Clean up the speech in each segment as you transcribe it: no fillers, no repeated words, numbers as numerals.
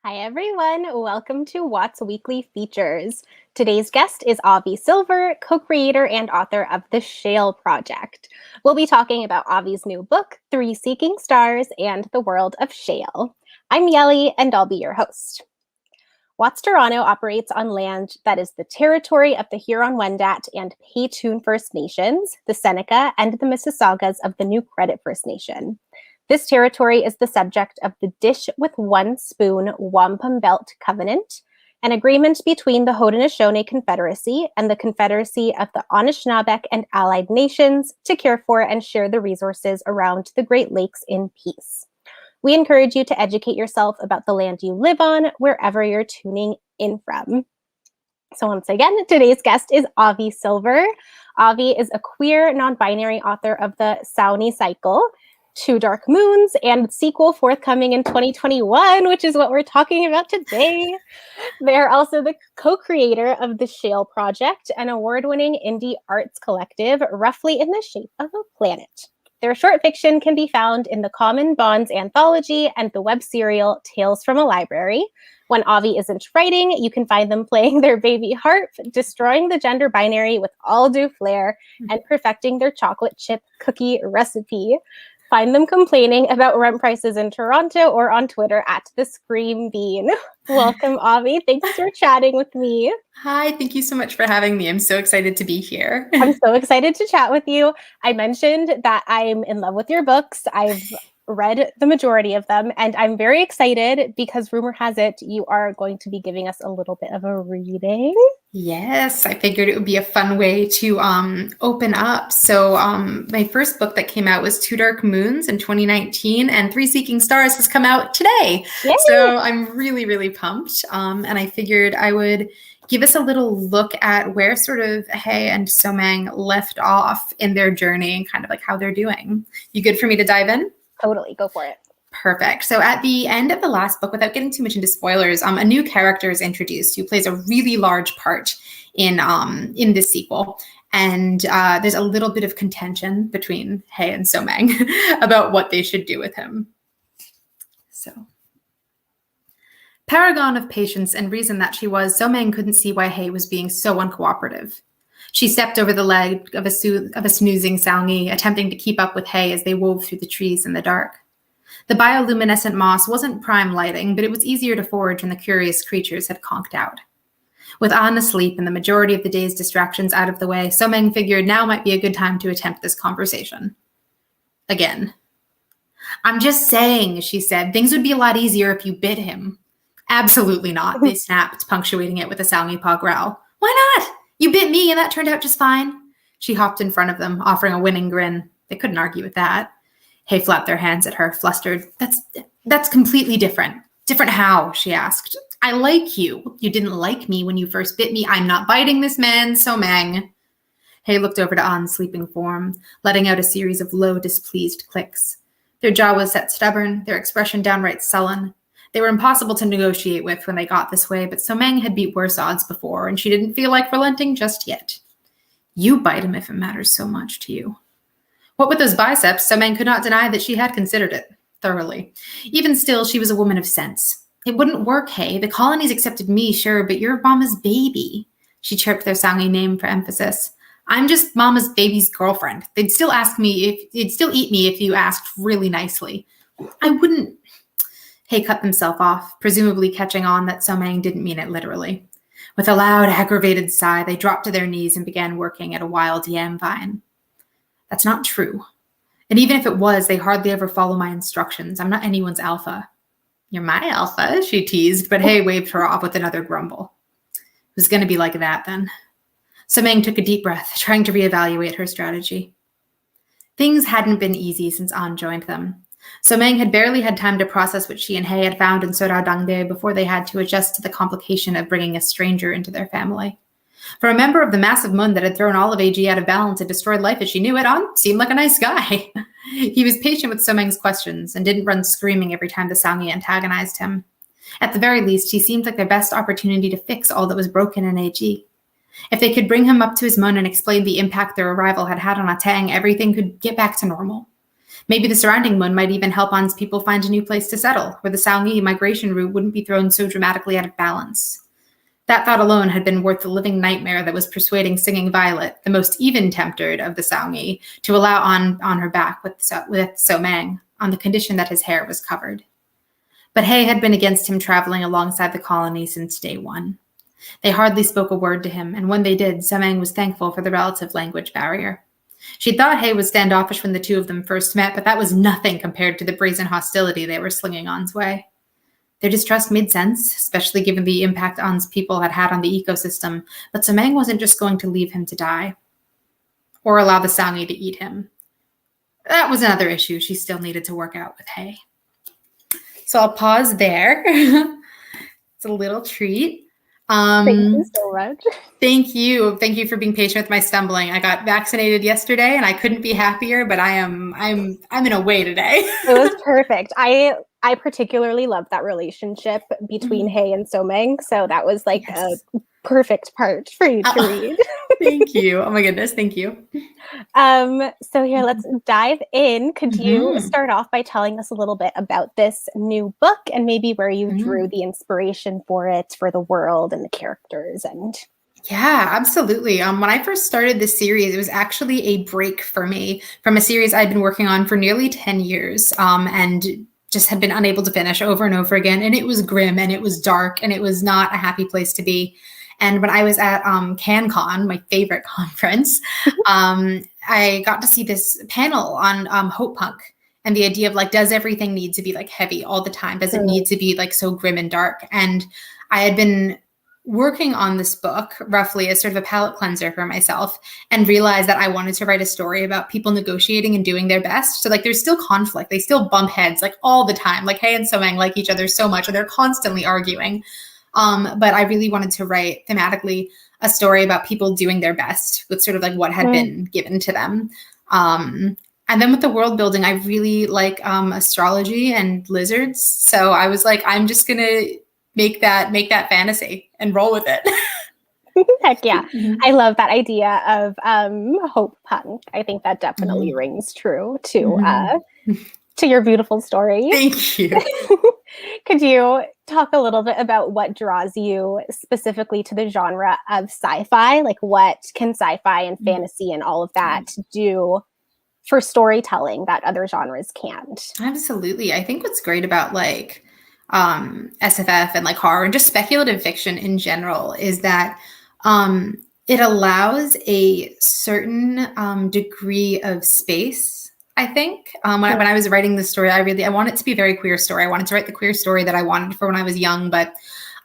Hi, everyone. Welcome to WOTS Weekly Features. Today's guest is Avi Silver, co-creator and author of the Shale Project. We'll be talking about Avi's new book, Three Seeking Stars and the World of Shale. I'm Yeli, and I'll be your host. WOTS Toronto operates on land that is the territory of the Huron-Wendat and Paytune First Nations, the Seneca, and the Mississaugas of the New Credit First Nation. This territory is the subject of the Dish with One Spoon Wampum Belt Covenant, an agreement between the Haudenosaunee Confederacy and the Confederacy of the Anishinaabeg and Allied Nations to care for and share the resources around the Great Lakes in peace. We encourage you to educate yourself about the land you live on, wherever you're tuning in from. So once again, today's guest is Avi Silver. Avi is a queer, non-binary author of the Sawney Cycle, Two Dark Moons, and sequel forthcoming in 2021, which is what we're talking about today. They're also the co-creator of the Shale Project, an award-winning indie arts collective roughly in the shape of a planet. Their short fiction can be found in the Common Bonds anthology and the web serial Tales from a Library. When Avi isn't writing, you can find them playing their baby harp, destroying the gender binary with all due flair, and perfecting their chocolate chip cookie recipe. Find them complaining about rent prices in Toronto or on Twitter at the Scream Bean. Welcome, Avi. Thanks for chatting with me. Hi, thank you so much for having me. I'm so excited to be here. I'm so excited to chat with you. I mentioned that I'm in love with your books. I've read the majority of them, and I'm very excited because rumor has it you are going to be giving us a little bit of a reading. Yes, I figured it would be a fun way to open up. So my first book that came out was Two Dark Moons in 2019, and Three Seeking Stars has come out today. Yay! So I'm really, really pumped. And I figured I would give us a little look at where sort of Hay and Somang left off in their journey and kind of like how they're doing. You good for me to dive in? Totally, go for it. Perfect. So at the end of the last book, without getting too much into spoilers, a new character is introduced who plays a really large part in this sequel. And there's a little bit of contention between Hay and Somang about what they should do with him. So, paragon of patience and reason that she was, Somang couldn't see why Hay was being so uncooperative. She stepped over the leg of a snoozing Sawney, attempting to keep up with Hay as they wove through the trees in the dark. The bioluminescent moss wasn't prime lighting, but it was easier to forage when the curious creatures had conked out. With Anne asleep and the majority of the day's distractions out of the way, Somang figured now might be a good time to attempt this conversation. Again. I'm just saying, she said, things would be a lot easier if you bit him. Absolutely not, they snapped, punctuating it with a Sawney paw growl. Why not? You bit me and that turned out just fine. She hopped in front of them, offering a winning grin. They couldn't argue with that. Hay flapped their hands at her, flustered. That's completely different. Different how? She asked. I like you. You didn't like me when you first bit me. I'm not biting this man, Somang. Hay looked over to An's sleeping form, letting out a series of low, displeased clicks. Their jaw was set stubborn, their expression downright sullen. They were impossible to negotiate with when they got this way, but Somang had beat worse odds before, and she didn't feel like relenting just yet. You bite him if it matters so much to you. What with those biceps, Somang could not deny that she had considered it, thoroughly. Even still, she was a woman of sense. It wouldn't work, Hay. The colonies accepted me, sure, but you're Mama's baby. She chirped their Sawney name for emphasis. I'm just Mama's baby's girlfriend. They'd still eat me if you asked really nicely. I wouldn't. Hay cut himself off, presumably catching on that Somang didn't mean it literally. With a loud, aggravated sigh, they dropped to their knees and began working at a wild yam vine. That's not true. And even if it was, they hardly ever follow my instructions. I'm not anyone's alpha. You're my alpha, she teased, but Hay waved her off with another grumble. It was going to be like that then. Somang took a deep breath, trying to reevaluate her strategy. Things hadn't been easy since An joined them. Somang had barely had time to process what she and Hay had found in Soraudangde before they had to adjust to the complication of bringing a stranger into their family. For a member of the massive Mun that had thrown all of AG out of balance and destroyed life as she knew it, An seemed like a nice guy. He was patient with Somang's questions and didn't run screaming every time the Sawney antagonized him. At the very least, he seemed like their best opportunity to fix all that was broken in AG. If they could bring him up to his Mun and explain the impact their arrival had had on Atang, everything could get back to normal. Maybe the surrounding moon might even help On's people find a new place to settle, where the Saongi migration route wouldn't be thrown so dramatically out of balance. That thought alone had been worth the living nightmare that was persuading Singing Violet, the most even-tempered of the Saongi, to allow on her back with So Mang, on the condition that his hair was covered. But Hay had been against him traveling alongside the colony since day one. They hardly spoke a word to him, and when they did, So Mang was thankful for the relative language barrier. She thought Hay was standoffish when the two of them first met, but that was nothing compared to the brazen hostility they were slinging On's way. Their distrust made sense, especially given the impact On's people had had on the ecosystem, but So Mang wasn't just going to leave him to die, or allow the Saongi to eat him. That was another issue she still needed to work out with Hay. So I'll pause there. It's a little treat. Thank you so much. Thank you. Thank you for being patient with my stumbling. I got vaccinated yesterday and I couldn't be happier, but I'm in a way today. It was perfect. I particularly love that relationship between Hay and So Mang. So that was like a perfect part for you to read. Thank you. Oh my goodness. Thank you. So here, let's dive in. Could you start off by telling us a little bit about this new book and maybe where you drew the inspiration for it, for the world and the characters? And yeah, absolutely. When I first started this series, it was actually a break for me from a series I'd been working on for nearly 10 years and just had been unable to finish over and over again. And it was grim and it was dark and it was not a happy place to be. And when I was at CanCon, my favorite conference, I got to see this panel on hope punk and the idea of like, does everything need to be like heavy all the time? Does it need to be like so grim and dark? And I had been working on this book roughly as sort of a palate cleanser for myself and realized that I wanted to write a story about people negotiating and doing their best. So like there's still conflict. They still bump heads like all the time. Like Hay and So Mang like each other so much and they're constantly arguing. But I really wanted to write thematically a story about people doing their best with sort of like what had been given to them. And then with the world building, I really like astrology and lizards. So I was like, I'm just going to make that fantasy and roll with it. Heck yeah. I love that idea of hope punk. I think that definitely rings true to your beautiful story. Thank you. Could you talk a little bit about what draws you specifically to the genre of sci-fi? Like what can sci-fi and fantasy and all of that do for storytelling that other genres can't? Absolutely. I think what's great about like SFF and like horror and just speculative fiction in general is that it allows a certain degree of space. I think when I was writing this story, I want it to be a very queer story. I wanted to write the queer story that I wanted for when I was young, but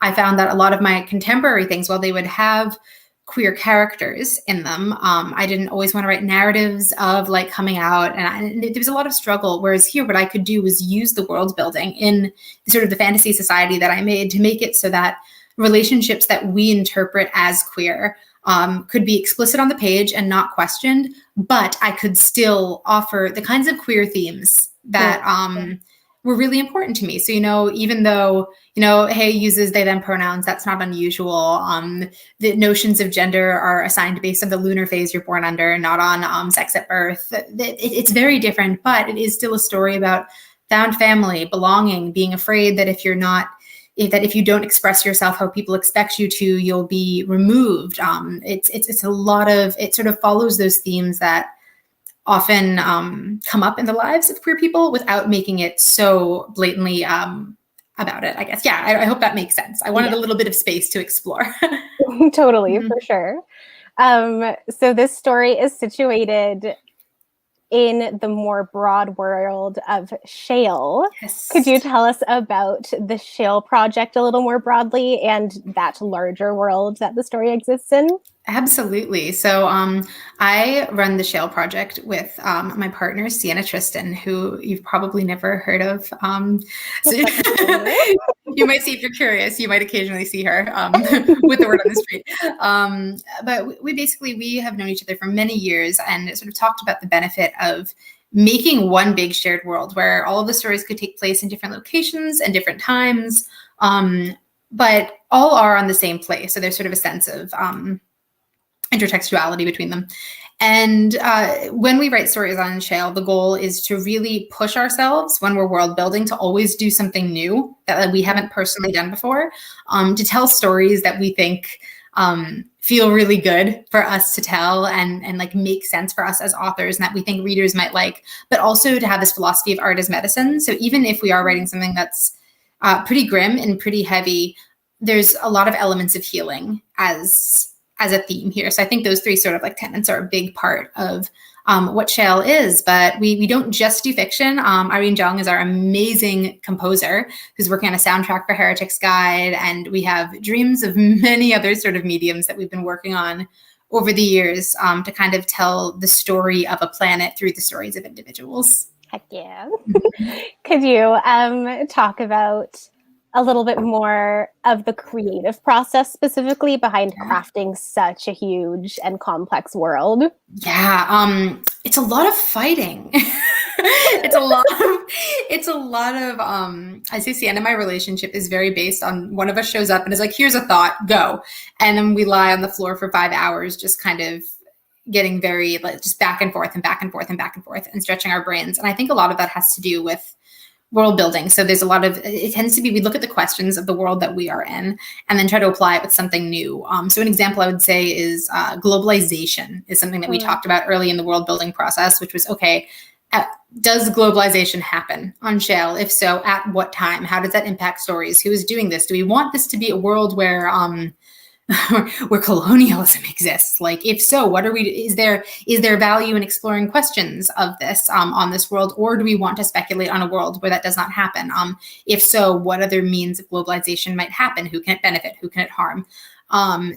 I found that a lot of my contemporary things, while they would have queer characters in them, I didn't always want to write narratives of like coming out, and there was a lot of struggle. Whereas here, what I could do was use the world building in sort of the fantasy society that I made to make it so that relationships that we interpret as queer could be explicit on the page and not questioned, but I could still offer the kinds of queer themes that were really important to me. So, even though, Hay uses they, them pronouns, that's not unusual. The notions of gender are assigned based on the lunar phase you're born under, not on sex at birth. It's very different, but it is still a story about found family, belonging, being afraid that if you don't express yourself how people expect you to, you'll be removed. It's a lot of, it sort of follows those themes that often come up in the lives of queer people without making it so blatantly about it, I guess. Yeah, I hope that makes sense. I wanted a little bit of space to explore. Totally, for sure. So this story is situated in the more broad world of Shale. Yes. Could you tell us about the Shale Project a little more broadly and that larger world that the story exists in? Absolutely. So I run the Shale Project with my partner, Sienna, Tristan, who you've probably never heard of. So you might see, if you're curious, you might occasionally see her with the word on the street. But we have known each other for many years and sort of talked about the benefit of making one big shared world where all of the stories could take place in different locations and different times, but all are on the same place. So there's sort of a sense of intertextuality between them. And when we write stories on Shale, the goal is to really push ourselves when we're world building to always do something new that we haven't personally done before, to tell stories that we think feel really good for us to tell and like make sense for us as authors and that we think readers might like, but also to have this philosophy of art as medicine. So even if we are writing something that's pretty grim and pretty heavy, there's a lot of elements of healing as a theme here. So I think those three sort of like tenets are a big part of what Shale is, but we don't just do fiction. Irene Jung is our amazing composer who's working on a soundtrack for Heretic's Guide. And we have dreams of many other sort of mediums that we've been working on over the years to kind of tell the story of a planet through the stories of individuals. Heck yeah. Could you talk about a little bit more of the creative process specifically behind crafting such a huge and complex world? Yeah, it's a lot of fighting. it's a lot of I say Sienna, my relationship is very based on one of us shows up and is like, here's a thought, go. And then we lie on the floor for 5 hours, just kind of getting very like just back and forth and back and forth and back and forth and stretching our brains. And I think a lot of that has to do with world building. So there's a lot of, it tends to be, we look at the questions of the world that we are in and then try to apply it with something new. So an example I would say is globalization is something that we talked about early in the world building process, which was, okay, does globalization happen on Shale? If so, at what time? How does that impact stories? Who is doing this? Do we want this to be a world where where colonialism exists? Like, if so, what are we, is there value in exploring questions of this on this world, or do we want to speculate on a world where that does not happen? If so, what other means of globalization might happen? Who can it benefit? Who can it harm?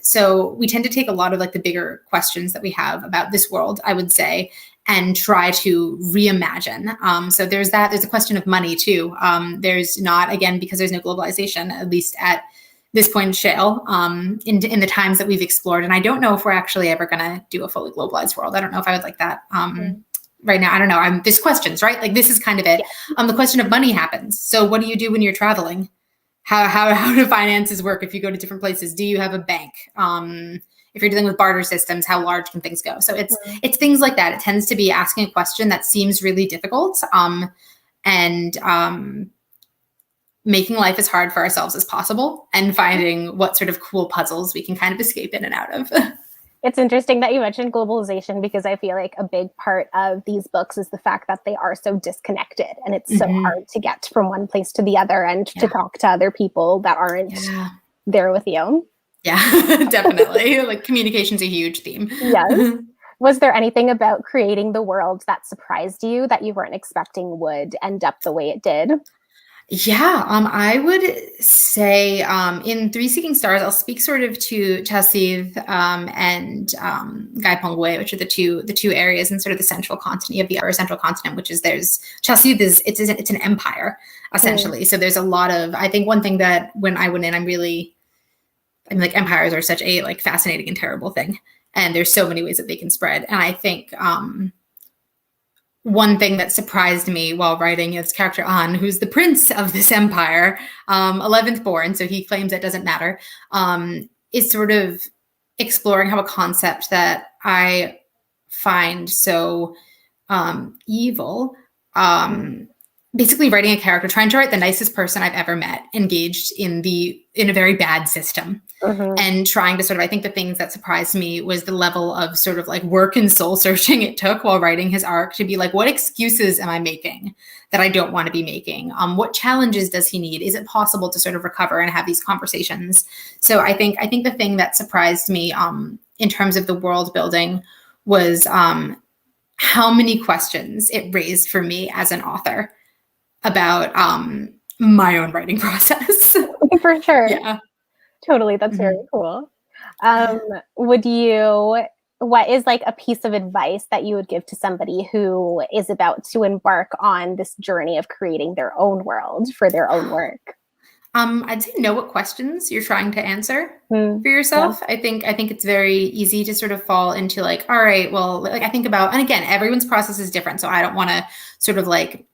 So we tend to take a lot of like the bigger questions that we have about this world, I would say, and try to reimagine. So there's that. There's a question of money too. There's not, again, because there's no globalization, at least at this point in Shale, in the times that we've explored. And I don't know if we're actually ever going to do a fully globalized world. I don't know if I would like that right now. I don't know. There's questions, right? Like, this is kind of it. The question of money happens. So what do you do when you're traveling? How do finances work if you go to different places? Do you have a bank? If you're dealing with barter systems, how large can things go? So it's things like that. It tends to be asking a question that seems really difficult and making life as hard for ourselves as possible and finding what sort of cool puzzles we can kind of escape in and out of. It's interesting that you mentioned globalization, because I feel like a big part of these books is the fact that they are so disconnected and it's so hard to get from one place to the other and to talk to other people that aren't there with you. Yeah, definitely. Like, communication's a huge theme. Yes. Was there anything about creating the world that surprised you that you weren't expecting would end up the way it did? Yeah, I would say in Three Seeking Stars, I'll speak sort of to Chasiv and Gaipongwe, which are the two areas in sort of the central continent of the Upper Central Continent, which is Chasiv is it's an empire essentially. So there's a lot of, I think one thing that when I went in, I'm like, empires are such a like fascinating and terrible thing, and there's so many ways that they can spread. And I think one thing that surprised me while writing this character An, who's the prince of this empire, 11th born, so he claims it doesn't matter, is sort of exploring how a concept that I find so evil, basically writing a character, trying to write the nicest person I've ever met, engaged in a very bad system. And trying to sort of, I think the things that surprised me was the level of sort of like work and soul searching it took while writing his arc to be like, what excuses am I making that I don't want to be making? What challenges does he need? Is it possible to sort of recover and have these conversations? So I think the thing that surprised me in terms of the world building was how many questions it raised for me as an author about my own writing process. For sure. Yeah. Totally. That's very cool. What is like a piece of advice that you would give to somebody who is about to embark on this journey of creating their own world for their own work? I'd say know what questions you're trying to answer for yourself. Yeah. I think it's very easy to sort of fall into like, all right, well, like I think about, and again, everyone's process is different. So I don't want to sort of like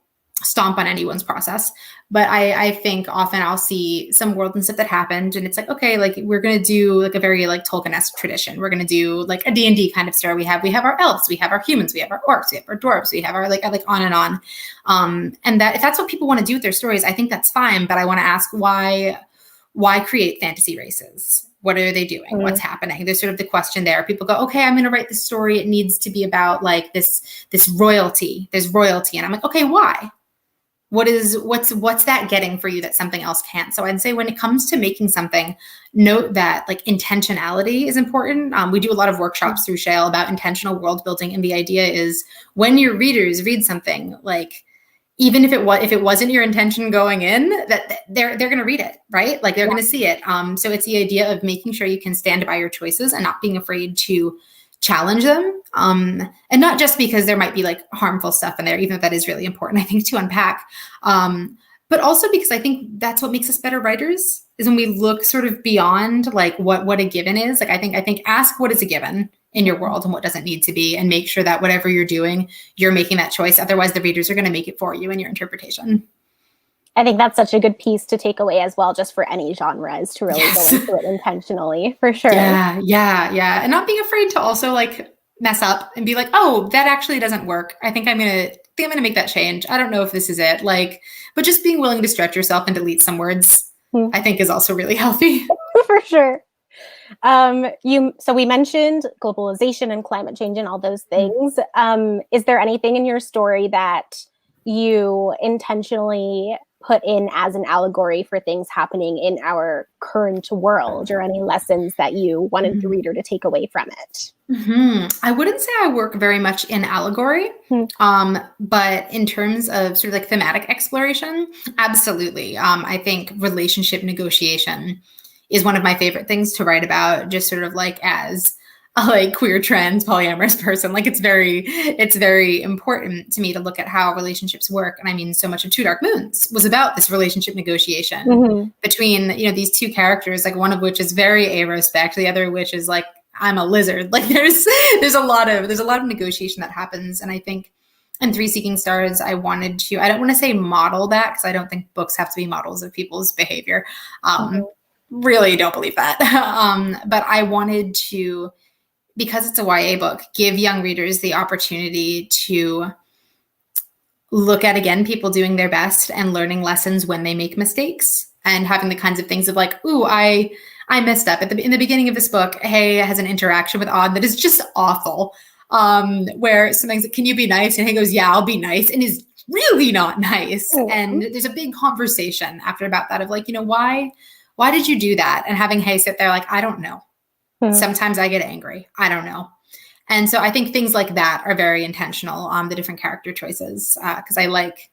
stomp on anyone's process. But I think often I'll see some world and stuff that happened, and it's like, okay, like we're gonna do like a very like Tolkien-esque tradition. We're gonna do like a D&D kind of story. We have our elves, we have our humans, we have our orcs, we have our dwarves, we have our like on and on. And that if that's what people want to do with their stories, I think that's fine. But I want to ask why create fantasy races? What are they doing? What's happening? There's sort of the question there. People go, okay, I'm going to write this story. It needs to be about like this royalty. There's royalty. And I'm like, okay, why? What's that getting for you that something else can't? So I'd say when it comes to making something, note that like intentionality is important. We do a lot of workshops through Shale about intentional world building. And the idea is when your readers read something, like even if it wasn't your intention going in, that they're going to read it, right? Like they're going to see it. So it's the idea of making sure you can stand by your choices and not being afraid to challenge them. And not just because there might be like harmful stuff in there, even if that is really important, I think, to unpack. But also because I think that's what makes us better writers, is when we look sort of beyond like what a given is. Like I think ask what is a given in your world and what doesn't need to be, and make sure that whatever you're doing, you're making that choice. Otherwise, the readers are going to make it for you in your interpretation. I think that's such a good piece to take away as well, just for any genre, is to really go into it intentionally, for sure. Yeah. And not being afraid to also like mess up and be like, oh, that actually doesn't work. I think I'm going to make that change. I don't know if this is it. Like, but just being willing to stretch yourself and delete some words, I think is also really healthy. For sure. So we mentioned globalization and climate change and all those things. Is there anything in your story that you intentionally put in as an allegory for things happening in our current world, or any lessons that you wanted the reader to take away from it? I wouldn't say I work very much in allegory, but in terms of sort of like thematic exploration, absolutely. I think relationship negotiation is one of my favorite things to write about, just sort of like as a like queer, trans, polyamorous person. Like it's very important to me to look at how relationships work. And I mean, so much of Two Dark Moons was about this relationship negotiation between, these two characters, like one of which is very arospect, the other which is like, I'm a lizard. Like there's a lot of negotiation that happens. And I think in Three Seeking Stars, I don't want to say model that, because I don't think books have to be models of people's behavior. Really don't believe that. But I wanted to, because it's a YA book, give young readers the opportunity to look at, again, people doing their best and learning lessons when they make mistakes, and having the kinds of things of like, ooh, I messed up. In the beginning of this book, Hay has an interaction with Odd that is just awful, where something's like, can you be nice? And Hay goes, yeah, I'll be nice, and is really not nice. And there's a big conversation after about that of like, why did you do that? And having Hay sit there like, I don't know. Sometimes I get angry. I don't know. And so I think things like that are very intentional, the different character choices, because like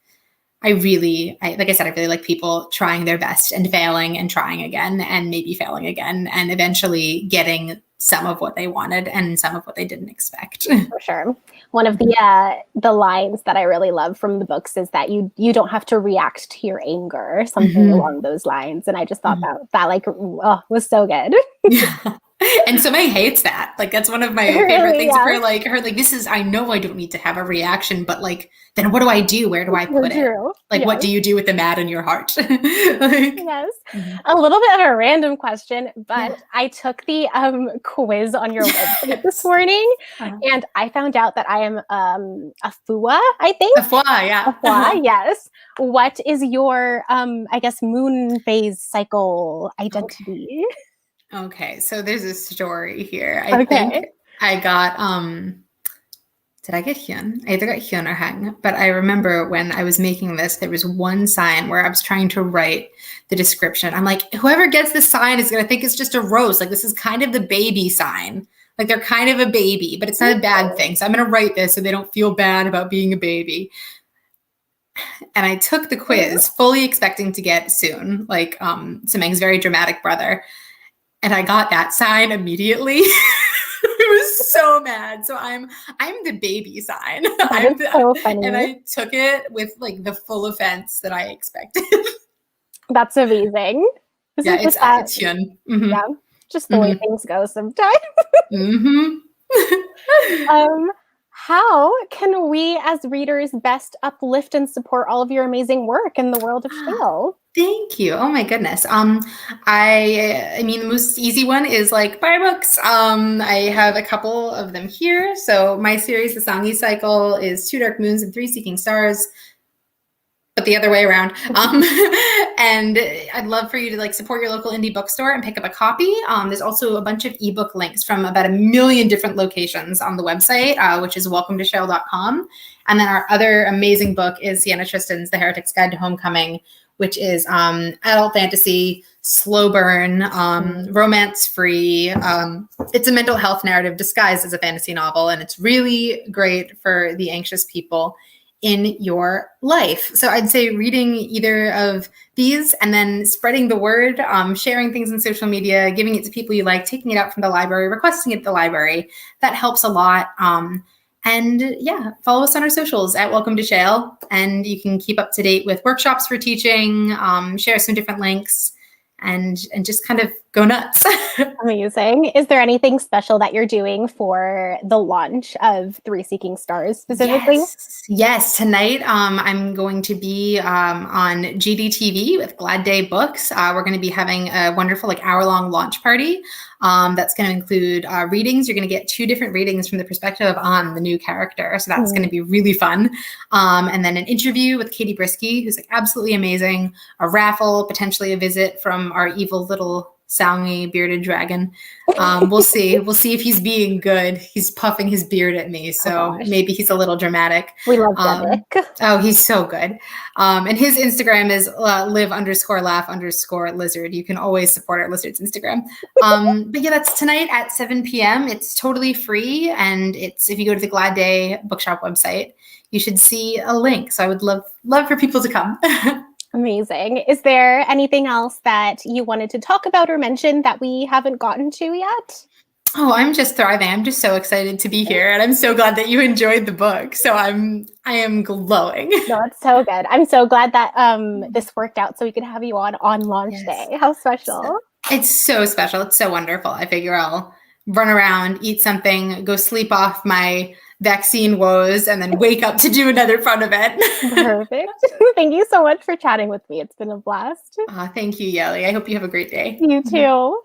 I really like people trying their best and failing and trying again and maybe failing again and eventually getting some of what they wanted and some of what they didn't expect. For sure. One of the lines that I really love from the books is that you don't have to react to your anger, something along those lines. And I just thought that like was so good. Yeah. And somebody hates that. Like that's one of my favorite things of her. Like this is, I know I don't need to have a reaction, but like, then what do I do? Where do I put it? Like, what do you do with the mad in your heart? Yes. A little bit of a random question, but I took the quiz on your website this morning, and I found out that I am a FUA, I think. A FUA, yeah. A FUA, yes. What is your, I guess, moon phase cycle identity? Okay, so there's a story here. I think I got, did I get Hyun? I either got Hyun or Hang, but I remember when I was making this, there was one sign where I was trying to write the description. I'm like, whoever gets this sign is going to think it's just a rose. Like this is kind of the baby sign. Like they're kind of a baby, but it's not a bad thing. So I'm going to write this so they don't feel bad about being a baby. And I took the quiz fully expecting to get Soon, like Sameng's very dramatic brother. And I got that sign immediately. I was so mad. So I'm the baby sign. So funny. And I took it with like the full offense that I expected. That's amazing. It's Hyun. Yeah, just the way things go sometimes. How can we as readers best uplift and support all of your amazing work in the world of Shale? Thank you. Oh my goodness. I mean, the most easy one is like buy books. I have a couple of them here. So my series, The Songy Cycle, is Two Dark Moons and Three Seeking Stars, but the other way around. And I'd love for you to like support your local indie bookstore and pick up a copy. There's also a bunch of ebook links from about 1 million different locations on the website, which is welcometoshail.com. And then our other amazing book is Sienna Tristan's The Heretic's Guide to Homecoming, which is adult fantasy, slow burn, romance-free. It's a mental health narrative disguised as a fantasy novel, and it's really great for the anxious people in your life. So I'd say reading either of these and then spreading the word, sharing things on social media, giving it to people you like, taking it out from the library, requesting it at the library. That helps a lot. And yeah, follow us on our socials at Welcome to Shale, and you can keep up to date with workshops for teaching, share some different links, and just kind of go nuts. Amazing. Is there anything special that you're doing for the launch of Three Seeking Stars specifically? Yes. Tonight, I'm going to be on GDTV with Glad Day Books. We're going to be having a wonderful hour-long launch party that's going to include readings. You're going to get 2 different readings from the perspective of An, the new character. So that's going to be really fun. And then an interview with Katie Brisky, who's absolutely amazing, a raffle, potentially a visit from our evil little Soungy bearded dragon. We'll see. We'll see if he's being good. He's puffing his beard at me, so maybe he's a little dramatic. We love Devik. Oh, he's so good. And his Instagram is live_laugh_lizard. You can always support our lizard's Instagram. But yeah, that's tonight at 7 p.m. It's totally free, and it's if you go to the Glad Day Bookshop website, you should see a link. So I would love for people to come. Amazing. Is there anything else that you wanted to talk about or mention that we haven't gotten to yet? Oh, I'm just thriving. I'm just so excited to be here, and I'm so glad that you enjoyed the book. So I am glowing. No, it's so good. I'm so glad that this worked out so we could have you on launch day. How special. It's so special. It's so wonderful. I figure I'll run around, eat something, go sleep off my vaccine woes, and then wake up to do another fun event. Perfect. Thank you so much for chatting with me. It's been a blast. Thank you, Yeli. I hope you have a great day. You too.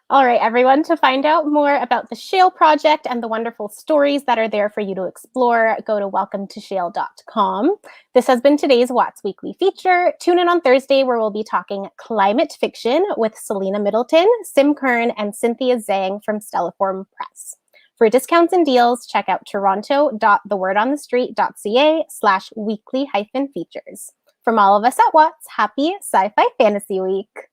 All right, everyone, to find out more about the Shale Project and the wonderful stories that are there for you to explore, go to welcometoshale.com. This has been today's WOTS Weekly Feature. Tune in on Thursday where we'll be talking climate fiction with Selena Middleton, Sim Kern, and Cynthia Zhang from Stelliform Press. For discounts and deals, check out toronto.thewordonthestreet.ca/weekly-features. From all of us at WOTS, happy Sci-Fi Fantasy Week.